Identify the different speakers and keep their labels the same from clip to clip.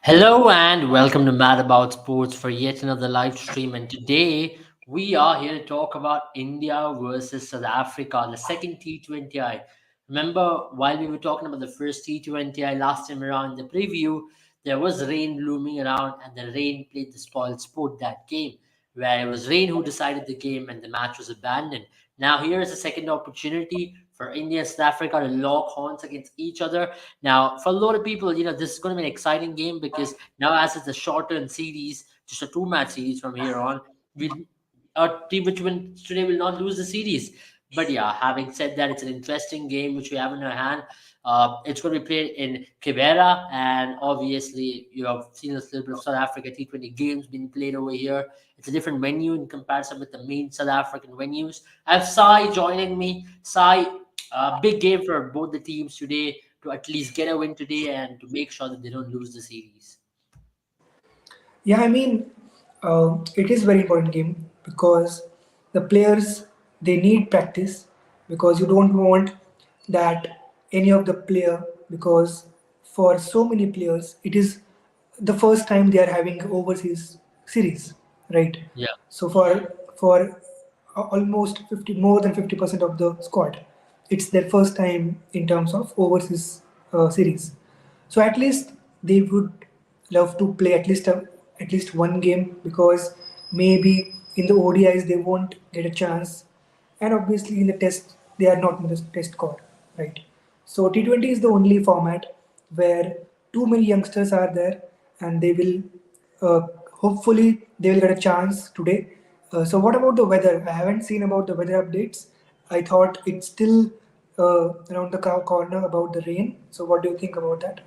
Speaker 1: Hello and welcome to Mad About Sports for yet another live stream. And today we are here to talk about India versus South Africa, the second T20I. Remember, while we were talking about the first T20I last time around in the preview, there was rain looming around, and the rain played the spoil sport that game, where it was rain who decided the game and the match was abandoned. Now, here is a second opportunity for India and South Africa to lock horns against each other. Now, for a lot of people, this is going to be an exciting game because now, as it's a shortened series, just a two-match series from here on, we our team which wins today will not lose the series. But yeah, having said that, it's an interesting game which we have in our hand. It's going to be played in Kibera, and obviously, you have seen a little bit of South Africa T20 games being played over here. It's a different venue in comparison with the main South African venues. I have Sai joining me. Sai, big game for both the teams today to at least get a win today and to make sure that they don't lose the series.
Speaker 2: Yeah, it is very important game because the players they need practice because you don't want that any of the player because for so many players it is the first time they are having overseas series, right?
Speaker 1: Yeah,
Speaker 2: So for almost 50 more than 50% of the squad, it's their first time in terms of overseas series. So at least they would love to play at least one game because maybe in the ODIs they won't get a chance, and obviously in the test they are not in the test squad, right? So T20 is the only format where too many youngsters are there, and they will hopefully they will get a chance today. So what about the weather? I haven't seen about the weather updates. I thought it's still around the corner about the rain. So what do you think about that?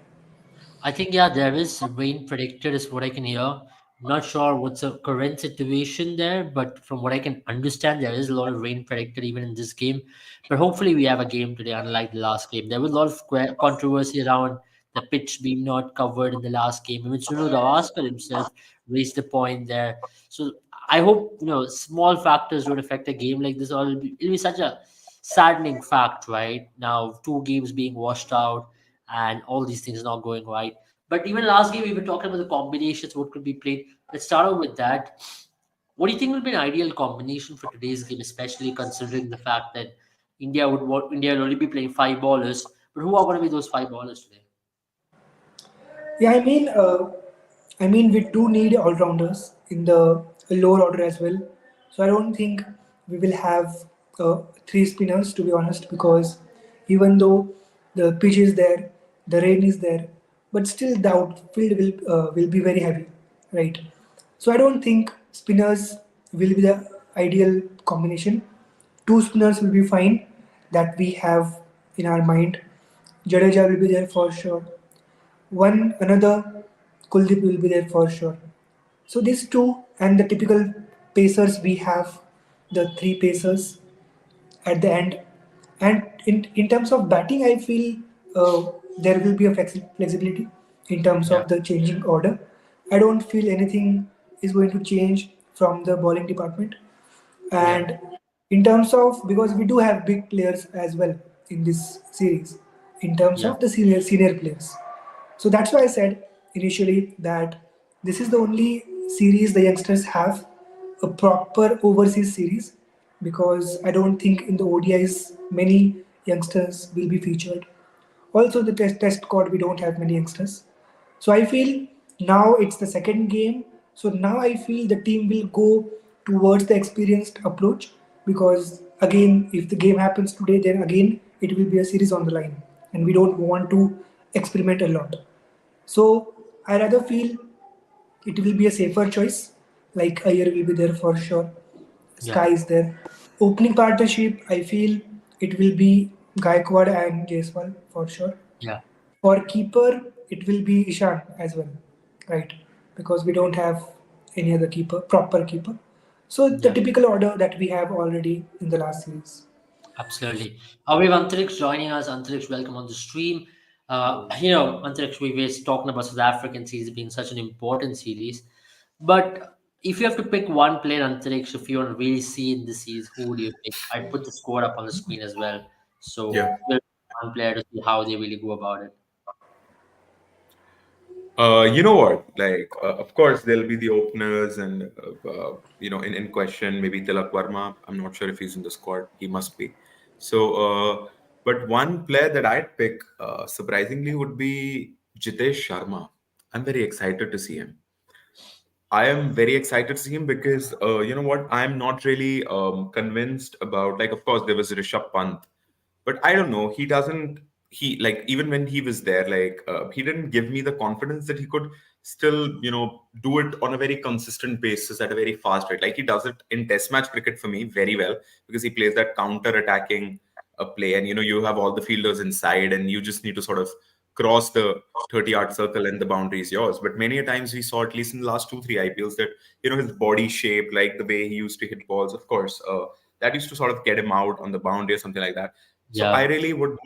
Speaker 1: I think yeah, there is rain predicted, is what I can hear. I'm not sure what's the current situation there, but from what I can understand, there is a lot of rain predicted even in this game. But hopefully, we have a game today, unlike the last game. There was a lot of controversy around the pitch being not covered in the last game. Even Sunu Gavaskar himself raised the point there. So I hope small factors don't affect a game like this, or it'll be such a saddening fact, right? Now, two games being washed out and all these things not going right. But even last game, we were talking about the combinations, what could be played. Let's start out with that. What do you think will be an ideal combination for today's game, especially considering the fact that India will only be playing five ballers, but who are going to be those five ballers today?
Speaker 2: Yeah, we do need all rounders in the lower order as well. So I don't think we will have three spinners to be honest, because even though the pitch is there, the rain is there, but still the outfield will be very heavy, right? So I don't think spinners will be the ideal combination. Two spinners will be fine that we have in our mind. Jadeja will be there for sure. One another Kuldeep will be there for sure. So these two and the typical pacers we have, the three pacers at the end. And in terms of batting, I feel there will be a flexibility in terms
Speaker 1: Yeah,
Speaker 2: of the changing order. I don't feel anything is going to change from the bowling department.
Speaker 1: yeah,
Speaker 2: And in terms of, because we do have big players as well in this series, in terms
Speaker 1: yeah,
Speaker 2: of the senior players. So that's why I said initially that this is the only series the youngsters have a proper overseas series, because I don't think in the ODIs many youngsters will be featured. Also, the test squad we don't have many youngsters. So I feel now it's the second game. So now I feel the team will go towards the experienced approach, because again, if the game happens today, then again it will be a series on the line, and we don't want to experiment a lot. So I rather feel it will be a safer choice. Like Ayer will be there for sure.
Speaker 1: yeah,
Speaker 2: Sky is there. Opening partnership, I feel it will be Gaikwad and Jaiswal for sure.
Speaker 1: yeah,
Speaker 2: For keeper, it will be Ishan as well, right? Because we don't have any other keeper, proper keeper. So the
Speaker 1: yeah.
Speaker 2: typical order that we have already in the last series.
Speaker 1: Absolutely. We have Antariksh joining us. Antariksh, welcome on the stream. Antariksh, we were talking about South African series being such an important series. But if you have to pick one player, Antariksh, if you want to really see in the series, who would you pick? I put the score up on the screen as well. So
Speaker 3: Yeah.
Speaker 1: we'll pick one player to see how they really go about it.
Speaker 3: You know what? Like, of course, there'll be the openers and, in question, maybe Tilak Varma. I'm not sure if he's in the squad. He must be. So, but one player that I'd pick, surprisingly, would be Jitesh Sharma. I'm very excited to see him. I am very excited to see him because, you know what? I'm not really convinced about, like, of course, there was Rishabh Pant, but I don't know. He doesn't. He like even when he was there, like he didn't give me the confidence that he could still, do it on a very consistent basis at a very fast rate. Like he does it in Test match cricket for me very well because he plays that counter-attacking play, and you have all the fielders inside, and you just need to sort of cross the 30-yard circle, and the boundary is yours. But many a times we saw, at least in the last 2 3 IPLs, that his body shape, like the way he used to hit balls, of course, that used to sort of get him out on the boundary or something like that. So I
Speaker 1: Yeah,
Speaker 3: really would,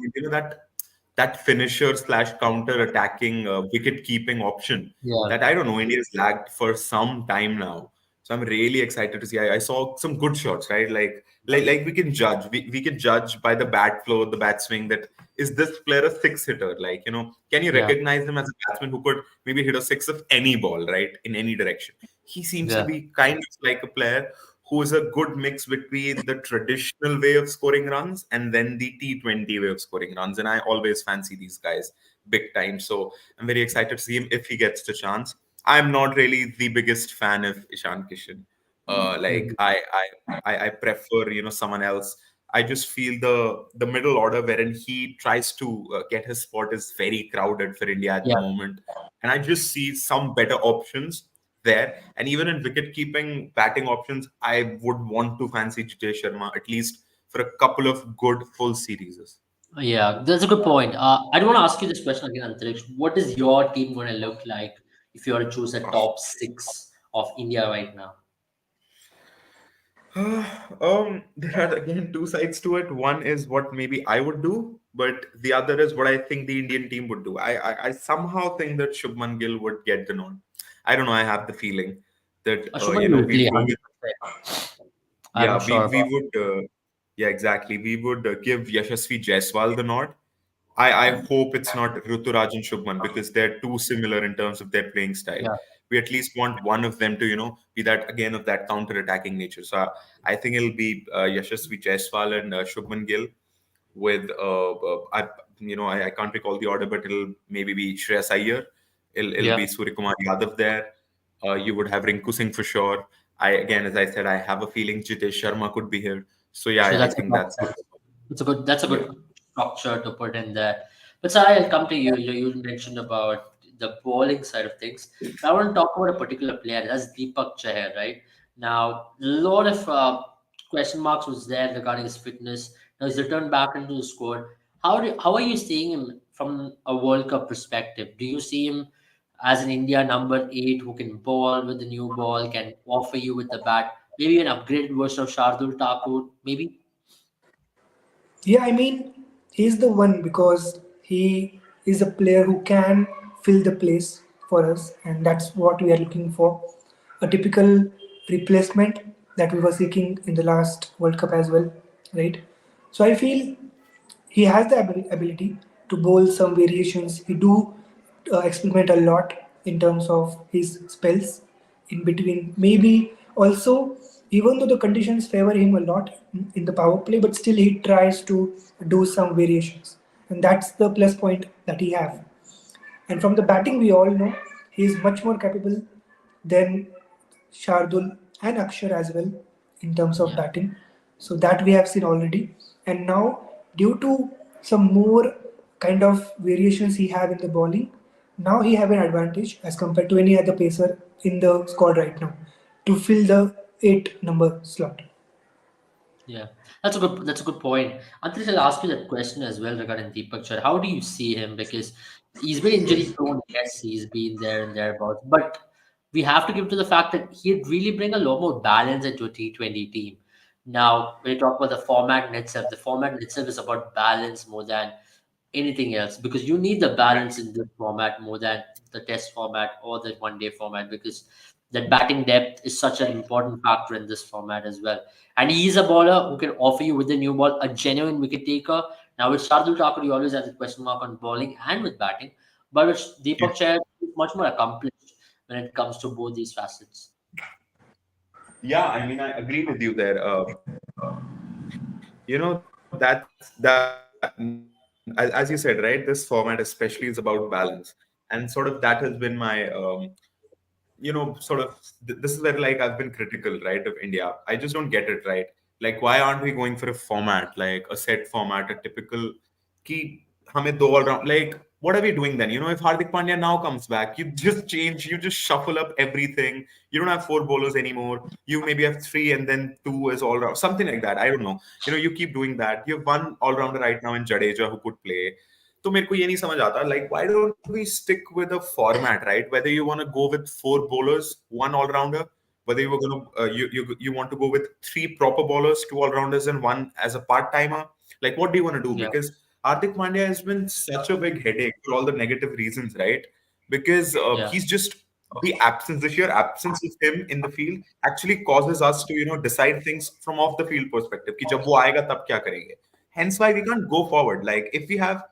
Speaker 3: that finisher slash counter attacking wicket keeping option
Speaker 1: yeah,
Speaker 3: that I don't know India's lagged for some time now. So I'm really excited to see. I saw some good shots, right? Like we can judge. We can judge by the bat flow, the bat swing. That is this player a six hitter? Like can you
Speaker 1: yeah,
Speaker 3: recognize him as a batsman who could maybe hit a six of any ball, right, in any direction? He seems to
Speaker 1: yeah,
Speaker 3: be kind of like a player who is a good mix between the traditional way of scoring runs and then the T20 way of scoring runs. And I always fancy these guys big time. So I'm very excited to see him if he gets the chance. I'm not really the biggest fan of Ishan Kishan. Like
Speaker 1: mhm,
Speaker 3: I prefer someone else. I just feel the middle order wherein he tries to get his spot is very crowded for India at the
Speaker 1: yeah.
Speaker 3: moment, and I just see some better options there. And even in wicket keeping, batting options, I would want to fancy Jitesh Sharma at least for a couple of good full series.
Speaker 1: Yeah, that's a good point. I do want to ask you this question again, Antariksh. What is your team going to look like if you were to choose a top six of India right now?
Speaker 3: There are again two sides to it. One is what maybe I would do, but the other is what I think the Indian team would do. I somehow think that Shubman Gill would get the nod. I don't know. I have the feeling that
Speaker 1: Shubman will
Speaker 3: we'd
Speaker 1: play
Speaker 3: go with.
Speaker 1: 100%. I'm
Speaker 3: Yeah,
Speaker 1: not sure
Speaker 3: we
Speaker 1: about.
Speaker 3: would. Yeah, exactly. We would give Yashasvi Jaiswal the nod. I hope it's not Ruturaj and Shubman because they're too similar in terms of their playing style.
Speaker 1: Yeah,
Speaker 3: We at least want one of them to, be that again of that counter-attacking nature. So I think it'll be Yashasvi Jaiswal and Shubman Gill with I can't recall the order, but it'll maybe be Shreyas Iyer. It'll
Speaker 1: yeah.
Speaker 3: be Surya Kumar Yadav there. You would have Rinku Singh for sure. I again, as I said, I have a feeling Jitesh Sharma could be here. So yeah,
Speaker 1: So
Speaker 3: I
Speaker 1: that's a
Speaker 3: think
Speaker 1: top
Speaker 3: that's
Speaker 1: six. That's a
Speaker 3: yeah.
Speaker 1: good structure to put in there. But Sai, I'll come to you. You mentioned about the bowling side of things. But I want to talk about a particular player. That's Deepak Chahar, right? Now, a lot of question marks was there regarding his fitness. Now he's returned back into the squad. How are you seeing him from a World Cup perspective? Do you see him as an India number eight who can bowl with the new ball, can offer you with the bat, maybe an upgraded version of Shardul Thakur, maybe?
Speaker 2: Yeah, I mean, he's the one because he is a player who can fill the place for us, and that's what we are looking for. A typical replacement that we were seeking in the last World Cup as well, right? So I feel he has the ability to bowl some variations. He do experiment a lot in terms of his spells in between. Maybe also, even though the conditions favor him a lot in the power play, but still he tries to do some variations, and that's the plus point that he have. And from the batting, we all know he is much more capable than Shardul and Akshar as well in terms of
Speaker 1: Yeah.
Speaker 2: batting. So that we have seen already. And now, due to some more kind of variations he have in the bowling, now he have an advantage as compared to any other pacer in the squad right now to fill the 8 number slot.
Speaker 1: Yeah, that's a good point. Antrish, I'll ask you that question as well regarding Deepak Char. How do you see him? Because he's been injury prone. Yes, he's been there and thereabouts, but we have to give to the fact that he'd really bring a lot more balance into a T20 team. Now, when you talk about the format in itself, the format in itself is about balance more than anything else because you need the balance in this format more than the test format or the one day format because that batting depth is such an important factor in this format as well. And he is a bowler who can offer you with the new ball a genuine wicket taker. Now with Shardul Thakur, you always have the question mark on bowling and with batting. But with
Speaker 3: Yeah.
Speaker 1: Deepak Chahar, much more accomplished when it comes to both these facets.
Speaker 3: Yeah, I mean, I agree with you there. As you said, right? This format especially is about balance, and sort of that has been my this is where like I've been critical, right, of India. I just don't get it, right? Like, why aren't we going for a format, like a set format, a typical key? Hame do all round. Like, what are we doing then? If Hardik Pandya now comes back, you just change, you just shuffle up everything. You don't have four bowlers anymore. You maybe have three, and then two is all round, something like that. I don't know. You keep doing that. You have one all rounder right now in Jadeja who could play. तो मेरे को ये नहीं समझ आता like why don't we stick with a format, right? Whether you want to go with four bowlers, one all rounder, whether you were going to you want to go with three proper bowlers, two all rounders, and one as a part timer. Like, what do you want to do?
Speaker 1: Yeah,
Speaker 3: Because Hardik Pandya has been such a big headache for all the negative reasons, right? Because
Speaker 1: yeah,
Speaker 3: he's just the absence, the sheer absence of him in the field actually causes us to decide things from off the field perspective. कि जब वो आएगा तब क्या करेंगे? Hence why we can't go forward. Like, if we have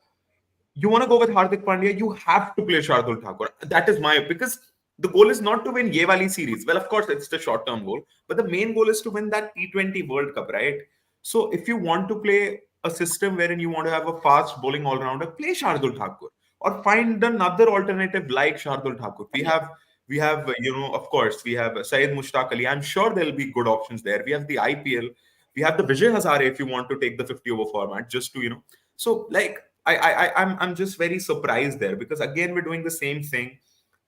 Speaker 3: you want to go with Hardik Pandya, you have to play Shardul Thakur. That is my because the goal is not to win Ye Wali series. Well, of course, it's the short term goal, but the main goal is to win that T20 World Cup, right? So if you want to play a system wherein you want to have a fast bowling all rounder, play Shardul Thakur or find another alternative like Shardul Thakur. We have of course, we have Syed Mushtaq Ali. I'm sure there'll be good options there. We have the IPL. We have the Vijay Hazare if you want to take the 50 over format, just to so like I'm just very surprised there because again we're doing the same thing.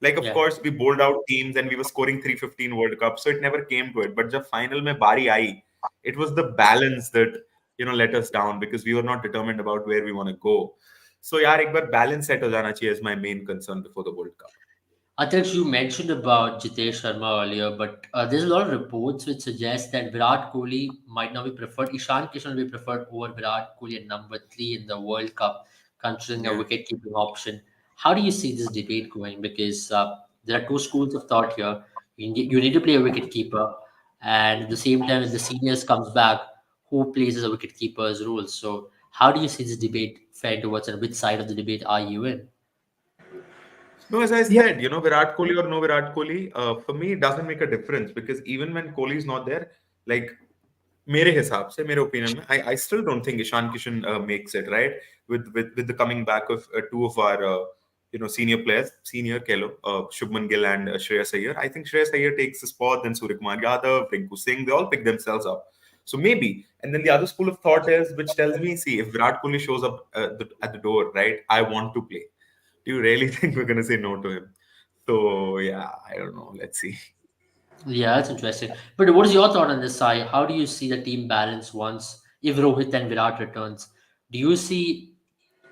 Speaker 3: Like, of
Speaker 1: yeah.
Speaker 3: course, we bowled out teams and we were scoring 315 World Cup, so it never came to it. But the final mein bari aayi, it was the balance that let us down because we were not determined about where we want to go. So yaar, ek bar balance set ho jana chahiye is my main concern before the World Cup.
Speaker 1: Adarsh, you mentioned about Jitesh Sharma earlier, but there's a lot of reports which suggest that Virat Kohli might not be preferred. Ishan Kishan will be preferred over Virat Kohli at number three in the World Cup, considering a
Speaker 3: Yeah.
Speaker 1: wicket-keeping option. How do you see this debate going? Because there are two schools of thought here. You need to play a wicket-keeper, and at the same time, if the seniors comes back, who plays as a wicket-keeper as rules? So, how do you see this debate fair towards, and which side of the debate are you in?
Speaker 3: No, as I
Speaker 2: Yeah,
Speaker 3: said, Virat Kohli or no Virat Kohli, for me, it doesn't make a difference because even when Kohli is not there, like मेरे हिसाब से मेरे opinion में I still don't think Ishan Kishan makes it right with the coming back of two of our senior players, senior kehlo, Shubman Gill and Shreyas Iyer. I think Shreyas Iyer takes the spot, then Surya Kumar Yadav, Rinku Singh, they all pick themselves up. So maybe, and then the other school of thought is which tells me, see, if Virat Kohli shows up at the door, right, I want to play. Do you really think we're going to say no to him? So yeah, I don't know. Let's see.
Speaker 1: Yeah, that's interesting. But what is your thought on this side? How do you see the team balance once if Rohit and Virat returns? Do you see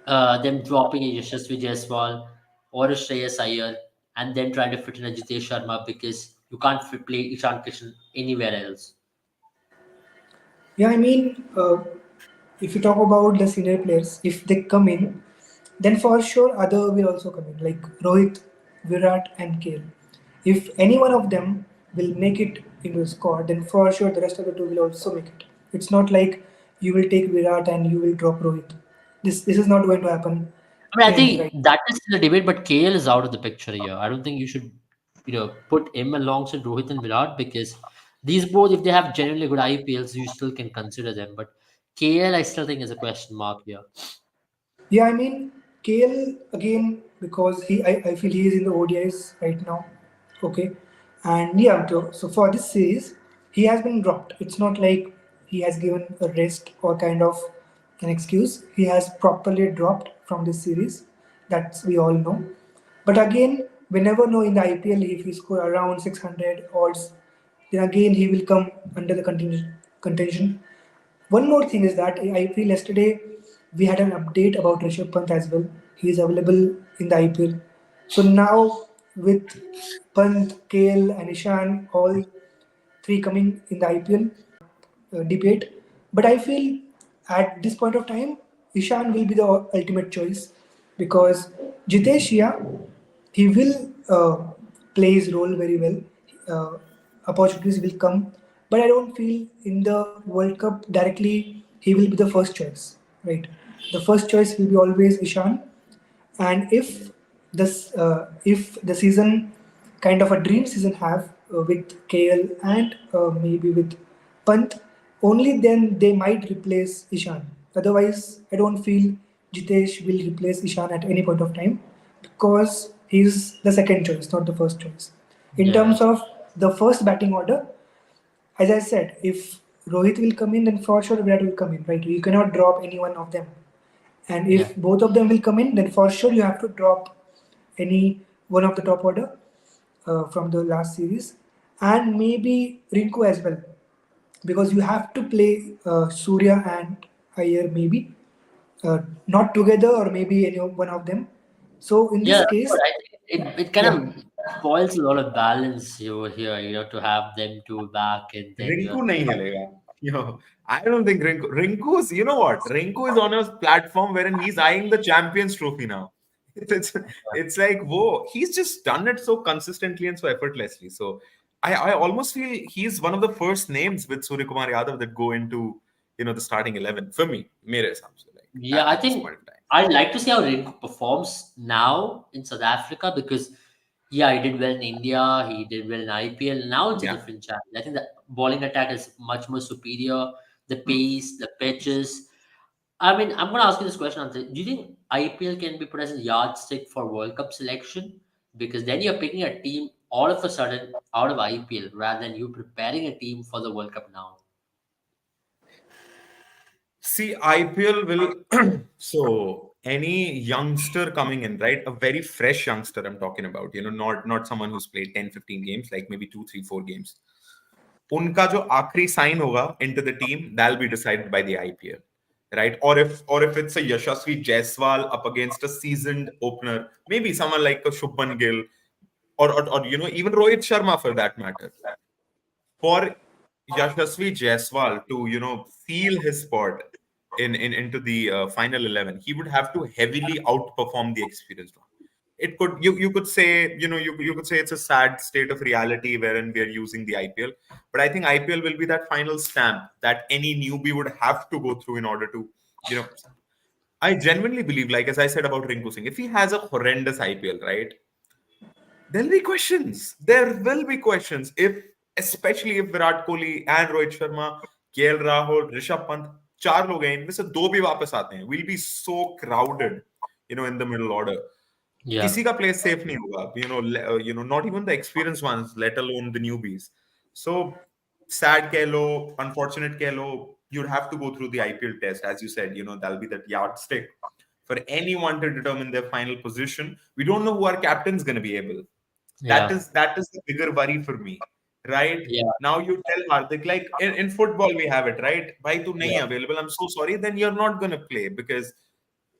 Speaker 1: them dropping a Yashasvi Jaiswal or a Shreyas Iyer and then trying to fit in a Jitesh Sharma because you can't play Ishan Kishan anywhere else?
Speaker 2: yeah. If you talk about the senior players, if they come in, then for sure other will also come in, like Rohit, Virat, and KL. If any one of them will make it into the squad, then for sure the rest of the two will also make it. It's not like you will take Virat and you will drop Rohit. This is not going to happen
Speaker 1: I mean, I
Speaker 2: in
Speaker 1: think
Speaker 2: right.
Speaker 1: that is still a debate, but KL is out of the picture here. I don't think you should, put him alongside Rohit and Virat because these both, if they have genuinely good IPLs, you still can consider them. But KL, I still think is a question mark here.
Speaker 2: Yeah, KL again because I feel he is in the ODIs right now. Okay, and yeah, so for this series, he has been dropped. It's not like he has given a rest or kind of an excuse. He has properly dropped from this series. That's we all know. But again, we never know in the IPL if he score around 600 odds, then again he will come under the contention. One more thing is that I feel yesterday we had an update about Rishabh Pant as well. He is available in the IPL. So now with Pant, KL, and Ishan all three coming in the IPL debate, but I feel at this point of time Ishan will be the ultimate choice because Jitesh, yeah, he will play his role very well. Opportunities will come, but I don't feel in the World Cup directly he will be the first choice. Right, the first choice will be always Ishan, and if if the season kind of a dream season have with KL and maybe with Pant, only then they might replace Ishan. Otherwise, I don't feel Jitesh will replace Ishan at any point of time because he's the second choice, not the first choice. In
Speaker 1: Yeah,
Speaker 2: terms of the first batting order, as I said, if Rohit will come in, then for sure Virat will come in, right? You cannot drop any one of them. And
Speaker 1: yeah,
Speaker 2: if both of them will come in, then for sure you have to drop any one of the top order from the last series, and maybe Rinku as well, because you have to play Surya and Iyer maybe not together or maybe any one of them. So in
Speaker 1: yeah.
Speaker 2: this
Speaker 1: That's what
Speaker 2: case,
Speaker 1: I think. It kind
Speaker 2: yeah,
Speaker 1: of spoils a lot of balance over here. To have them two back, and then you have
Speaker 3: Rinku nahi hilega. I don't think Rinku's, you know what? Rinku is on a platform wherein he's eyeing the Champions Trophy now. It's, it's like, whoa, he's just done it so consistently and so effortlessly. So I almost feel he's one of the first names with Surya Kumar Yadav that go into, the starting 11 for me, mere hisab se, like
Speaker 1: Yeah, I
Speaker 3: at this
Speaker 1: think
Speaker 3: point of time.
Speaker 1: I'd like to see how Rinku performs now in South Africa because, yeah, he did well in India, he did well in IPL. Now it's a
Speaker 3: Yeah.
Speaker 1: different challenge. I think the bowling attack is much more superior. The pace, the pitches. I mean, I'm going to ask you this question. Anthony. Do you think IPL can be put as a yardstick for World Cup selection? Because then you're picking a team all of a sudden out of IPL rather than you preparing a team for the World Cup now.
Speaker 3: See, IPL will so any youngster coming in, right? A very fresh youngster I'm talking about, not someone who's played 10, 15 games, like maybe 2, 3, 4 games. उनका जो आखिरी sign होगा into the team, that'll be decided by the IPL, right? Or if it's a Yashasvi Jaiswal up against a seasoned opener, maybe someone like a Shubman Gill, or even Rohit Sharma for that matter. For Yashasvi Jaiswal to seal his spot into the final 11, he would have to heavily outperform the experienced one. It could you could say you could say it's a sad state of reality wherein we are using the IPL, but I think IPL will be that final stamp that any newbie would have to go through in order to you know. I genuinely believe, like as I said about Rinku Singh, if he has a horrendous IPL, right, there'll be questions. There will be questions. Especially if Virat Kohli and Rohit Sharma, KL Rahul, Rishabh Pant, चार लोग हैं इनमें से दो भी वापस आते हैं, we'll be so crowded, in the middle order.
Speaker 1: Yeah,
Speaker 3: किसी का प्लेस सेफ नहीं होगा, not even the experienced ones, let alone the newbies. So sad कह लो, unfortunate कह लो, you'd have to go through the IPL test, as you said. That'll be that yardstick for anyone to determine their final position. We don't know who our captain's going to be able. That
Speaker 1: yeah,
Speaker 3: is that is the bigger worry for me, right?
Speaker 1: yeah,
Speaker 3: Now you tell Hardik, like in football we have it, right? Bhai tu nahi
Speaker 1: yeah,
Speaker 3: available. I'm so sorry. Then you're not gonna play because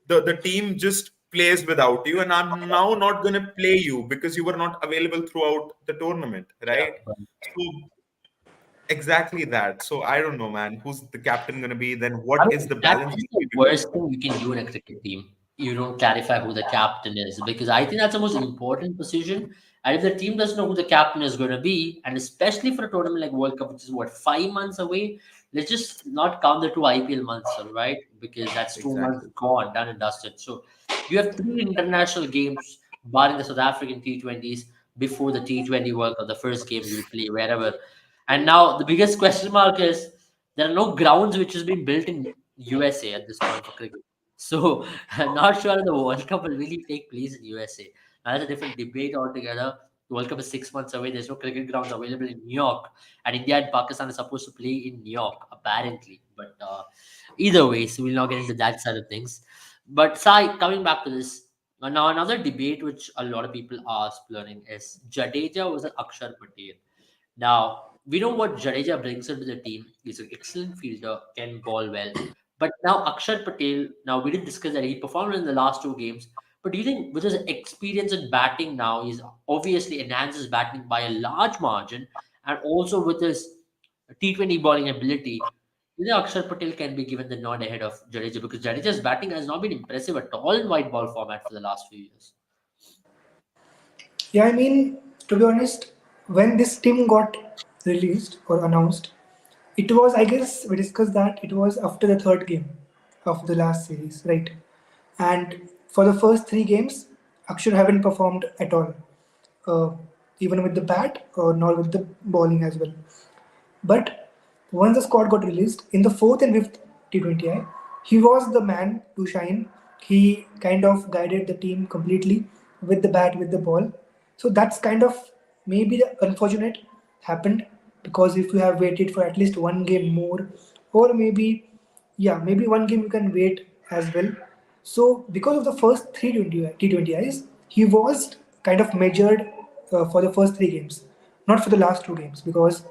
Speaker 3: the team just plays without you, and I'm now not gonna play you because you were not available throughout the tournament, right?
Speaker 1: yeah.
Speaker 3: So exactly that. So I don't know, man. Who's the captain gonna be? Then
Speaker 1: I
Speaker 3: what is
Speaker 1: mean,
Speaker 3: the
Speaker 1: that
Speaker 3: balance
Speaker 1: is
Speaker 3: gonna
Speaker 1: the
Speaker 3: be between?
Speaker 1: worst thing you can do in a cricket team. You don't clarify who the captain is because I think that's the most important position. And if the team doesn't know who the captain is going to be, and especially for a tournament like World Cup, which is what 5 months away, let's just not count the two IPL months, all right? Because that's 2 months
Speaker 3: Exactly.
Speaker 1: gone, done and dusted. So you have three international games, barring the South African T20s, before the T20 World Cup, the first game you'll play wherever. And now the biggest question mark is there are no grounds which has been built in USA at this point for cricket. So I'm not sure the World Cup will really take place in USA. Now, that's a different debate altogether. The World Cup is 6 months away. There's no cricket grounds available in New York, and India and Pakistan are supposed to play in New York apparently. But either way, so we'll not get into that side of things. But Sai, coming back to this, now another debate which a lot of people are exploring is Jadeja was an Akshar Patel. Now, we know what Jadeja brings into the team. He's an excellent fielder, can ball well. But now Akshar Patel, now we did discuss that he performed in the last two games. But do you think with his experience in batting now, he's obviously enhanced his batting by a large margin, and also with his T20 bowling ability, do you think Akshar Patel can be given the nod ahead of Jadeja? Because Jadeja's batting has not been impressive at all in white ball format for the last few years.
Speaker 2: yeah. I mean, to be honest, when this team got released or announced, it was, I guess, we discussed that it was after the third game of the last series, right? And for the first three games, Akshar haven't performed at all, uh, even with the bat or nor with the bowling as well. But once the squad got released in the fourth and fifth T20I, he was the man to shine. He kind of guided the team completely with the bat, with the ball. So that's kind of maybe the unfortunate happened, because if you have waited for at least one game more, or maybe, yeah, maybe one game you can wait as well. So because of the first three T20Is, he was kind of measured for the first three games, not for the last two games, because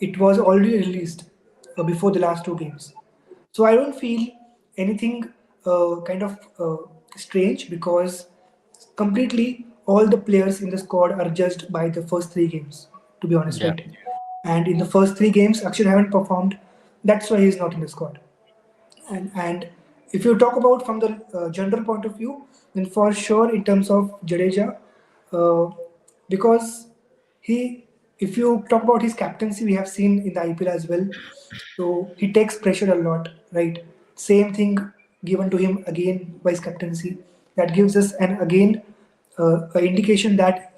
Speaker 2: it was already released before the last two games. So I don't feel anything kind of strange, because completely all the players in the squad are judged by the first three games, to be honest,
Speaker 1: Yeah.
Speaker 2: right? And in the first three games, Akshay haven't performed. That's why he's not in the squad. And if you talk about from the general point of view, then for sure in terms of Jadeja, uh, because he, if you talk about his captaincy, we have seen in the IPL as well. So he takes pressure a lot, right? Same thing given to him again vice captaincy. That gives us an again an indication that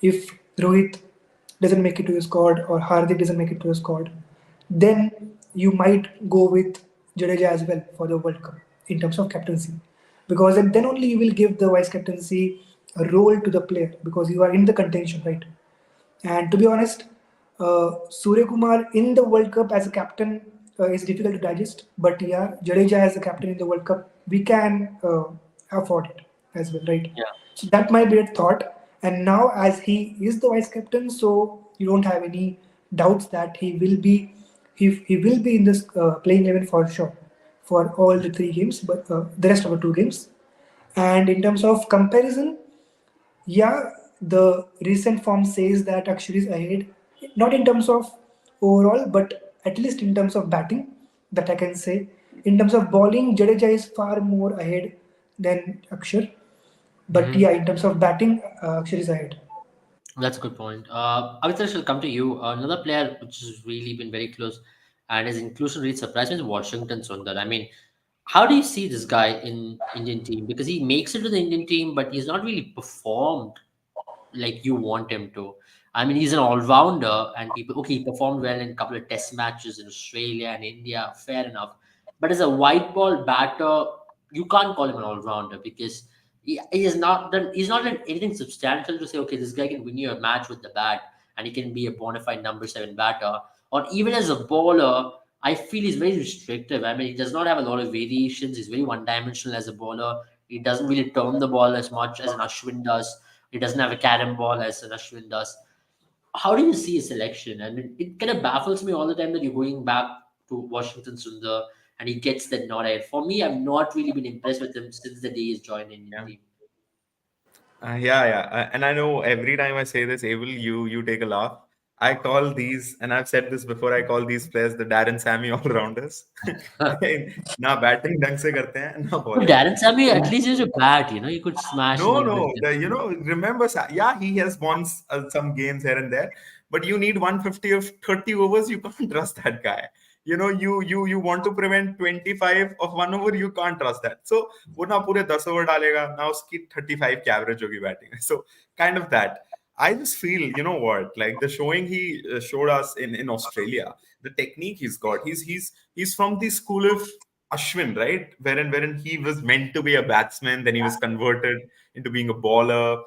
Speaker 2: if Rohit doesn't make it to the squad or Hardik doesn't make it to the squad, then you might go with Jadeja as well for the World Cup in terms of captaincy. Because then only you will give the vice captaincy a role to the player, because you are in the contention, right? And to be honest, Surya Kumar in the World Cup as a captain is difficult to digest. But yeah, Jadeja as a captain in the World Cup, we can afford it as well, right?
Speaker 1: Yeah.
Speaker 2: So that might be a thought. And now, as he is the vice captain, so you don't have any doubts that he will be in this playing 11 for sure for all the three games, but the rest of the two games. And in terms of comparison, yeah, the recent form says that Akshar is ahead, not in terms of overall, but at least in terms of batting, that I can say. In terms of bowling, Jadeja is far more ahead than Akshar. But
Speaker 1: Hmm.
Speaker 2: yeah, in terms of batting, Akshar is ahead.
Speaker 1: That's a good point. Avitash, will come to you. Another player which has really been very close and his inclusion really surprised me is Washington Sundar. I mean, how do you see this guy in Indian team? Because he makes it to the Indian team, but he's not really performed like you want him to. I mean, he's an all-rounder, and people, okay, he performed well in a couple of test matches in Australia and India, fair enough. But as a white ball batter, you can't call him an all-rounder because he has not done he's not done anything substantial to say, okay, this guy can win you a match with the bat and he can be a bona fide number seven batter. Or even as a bowler, I feel he's very restrictive. I mean, he does not have a lot of variations. He's very one-dimensional as a bowler. He doesn't really turn the ball as much as an Ashwin does. He doesn't have a carom ball as an Ashwin does. How do you see his selection? And it kind of baffles me all the time that you're going back to Washington Sundar and he gets that nod ahead. For me, I've not really been impressed with him since the day he's joined Indian
Speaker 3: Yeah.
Speaker 1: team.
Speaker 3: Yeah. And I know every time I say this, Abel, you take a laugh. I call these, and I've said this before. I call these players the Darren Sammy all rounders. ना batting ढंग से करते हैं ना
Speaker 1: But
Speaker 3: bowling.
Speaker 1: Darren Sammy at least is a bat, you could smash a
Speaker 3: No,
Speaker 1: little bit.
Speaker 3: no. Remember, yeah, he has won some games here and there, but you need 150 of 30 overs. You can't trust that guy. You want to prevent 25 of one over. You can't trust that. So वो ना पूरे 10 over डालेगा ना उसकी 35 की average होगी batting. So kind of that. I just feel, you know what, like the showing he showed us in Australia, the technique he's got. He's from the school of Ashwin, right? Wherein he was meant to be a batsman, then he was converted into being a bowler.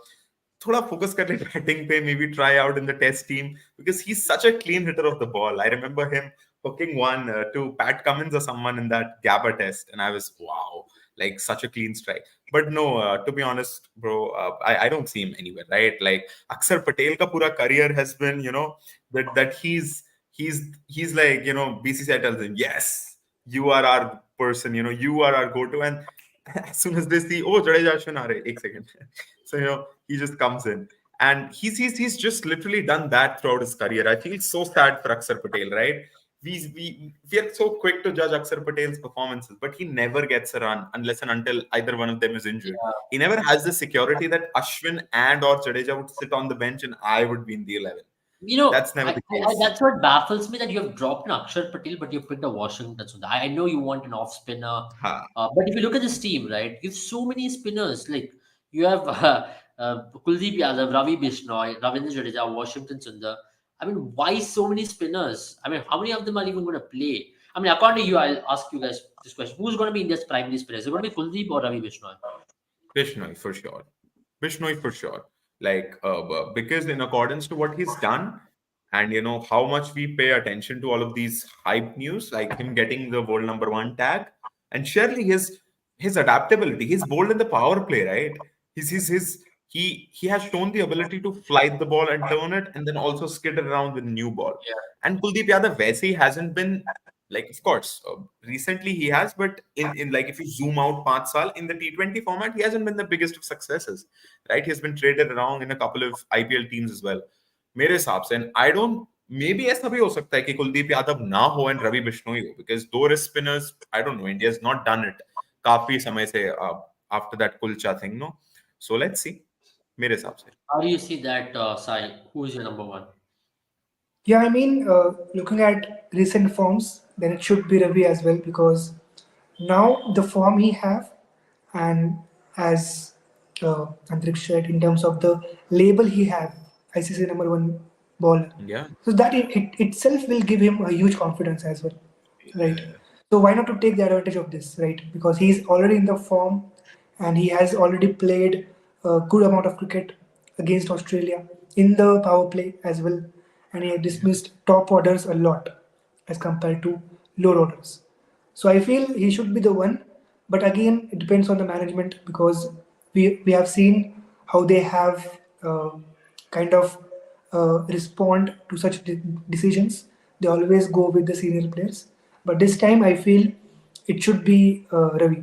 Speaker 3: थोड़ा focus कर ले batting पे, maybe try out in the test team because he's such a clean hitter of the ball. I remember him hooking one to Pat Cummins or someone in that Gabba test, and I was wow, like such a clean strike. But no, to be honest, bro, I don't see him anywhere, right? Like Akshar Patel ka pura career has been, that he's like, BCCI tells him, yes, you are our person, you are our go-to. And as soon as they see, oh, Jadeja Ashwin aa rahe, ek second. So, he just comes in. And he's just literally done that throughout his career. I feel so sad for Akshar Patel, right? We are so quick to judge Akshar Patel's performances, but he never gets a run unless and until either one of them is injured.
Speaker 1: Yeah.
Speaker 3: He never has the security that Ashwin and or Jadeja would sit on the bench and I would be in the 11. That's never the case.
Speaker 1: That's what baffles me that you have dropped an Akshar Patel, but you picked a Washington Sundar. I know you want an off spinner,
Speaker 3: Ha.
Speaker 1: but if you look at this team, right, you have so many spinners. Like You have Kuldeep Yadav, Ravi Bishnoi, Ravindra Jadeja, Washington Sundar. I mean, why so many spinners? I mean, how many of them are even going to play? I mean, according to you, I'll ask you guys this question: who's going to be India's primary spinner? Is it going to be Kuldeep or Ravi Bishnoi?
Speaker 3: Bishnoi for sure. Bishnoi for sure. Like because in accordance to what he's done, and how much we pay attention to all of these hype news, like him getting the world number one tag, and surely his adaptability. He's bold in the power play, right? His he has shown the ability to flight the ball and turn it, and then also skid it around with new ball. And Kuldeep Yadav, Vaise hasn't been like, of course, recently he has, but in like if you zoom out 5 saal in the T20 format, he hasn't been the biggest of successes, right? He's been traded around in a couple of IPL teams as well. मेरे हिसाब से, and I don't, maybe ऐसा भी हो सकता है कि कुलदीप यादव ना हो and रवि बिश्नोई हो, because दो wrist spinners, I don't know, India's not done it काफी समय से after that Kulcha thing, no. So let's see. मेरे हिसाब से.
Speaker 1: How do you see that, Sai? Who is your number one?
Speaker 2: Yeah, I mean, looking at recent forms, then it should be Ravi as well because now the form he have, and as Andrik said, in terms of the label he have, ICC number one bowler.
Speaker 3: Yeah.
Speaker 2: So that it itself will give him a huge confidence as well, right?
Speaker 3: Yeah.
Speaker 2: So why not to take the advantage of this, right? Because he's already in the form, and he has already played a good amount of cricket against Australia in the power play as well, and he had dismissed top orders a lot as compared to lower orders. So I feel he should be the one, but again it depends on the management because we have seen how they have kind of respond to such decisions. They always go with the senior players, but this time I feel it should be Ravi.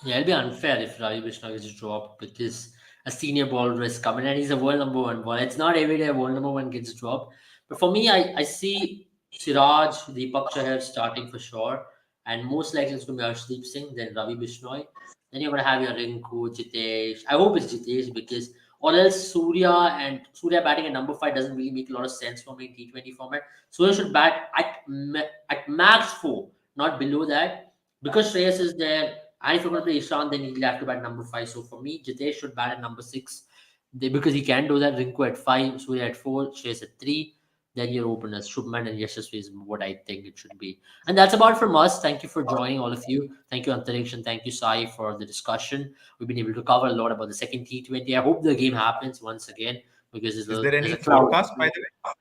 Speaker 1: Yeah, it'll be unfair if Ravi Bishnoi gets dropped because a senior bowler is coming and he's a world number one bowler. It's not every day a world number one gets dropped. But for me, I see Siraj, Deepak Chahar starting for sure. And most likely it's going to be Arshdeep Singh, then Ravi Bishnoi. Then you're going to have your Rinku, Jitesh. I hope it's Jitesh because, or else Surya batting at number 5 doesn't really make a lot of sense for me in T20 format. Surya should bat at max 4, not below that, because Shreyas is there. And if you're going to play Ishan, then he'll have to bat number 5. So for me, Jitesh should bat at number 6. Because he can do that. Rinku at 5, Surya at 4, Shreyas at 3. Then your openers, Shubman and Yashasvi is what I think it should be. And that's about it from us. Thank you for joining, all of you. Thank you, Antariksh, and thank you, Sai, for the discussion. We've been able to cover a lot about the second T20. I hope the game happens once again because
Speaker 3: Is there
Speaker 1: there's
Speaker 3: any
Speaker 1: a crowd.
Speaker 3: forecast, by the way?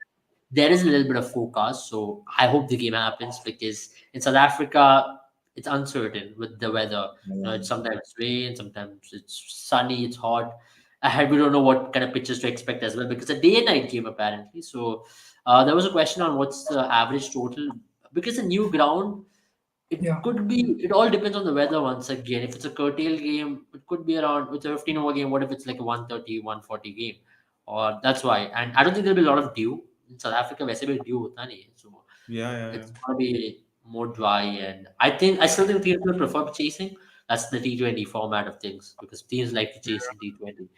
Speaker 1: There is a little bit of forecast, so I hope the game happens because in South Africa it's uncertain with the weather. It's sometimes it's rain, sometimes it's sunny, it's hot. And we don't know what kind of pitches to expect as well because it's a day and night game apparently. So there was a question on what's the average total because a new ground. It
Speaker 2: Yeah.
Speaker 1: could be. It all depends on the weather once again. If it's a curtail game, it could be around. It's a 15 over game. What if it's like a 130, 140 game? Or that's why. And I don't think there'll be a lot of dew in South Africa. वैसे भी dew होता नहीं है. So
Speaker 3: Yeah, yeah, yeah.
Speaker 1: it's gonna be more dry. And I still think teams will prefer chasing. That's the T20 format of things because teams like to chase in T20.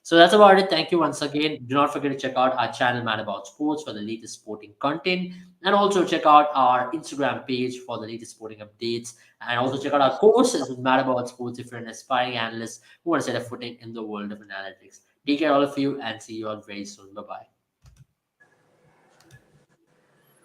Speaker 1: So that's about it. Thank you once again. Do not forget to check out our channel, Mad About Sports, for the latest sporting content. And also check out our Instagram page for the latest sporting updates. And also check out our courses with Mad About Sports if you're an aspiring analyst who want to set a footing in the world of analytics. Take care, all of you, and see you all very soon. Bye bye.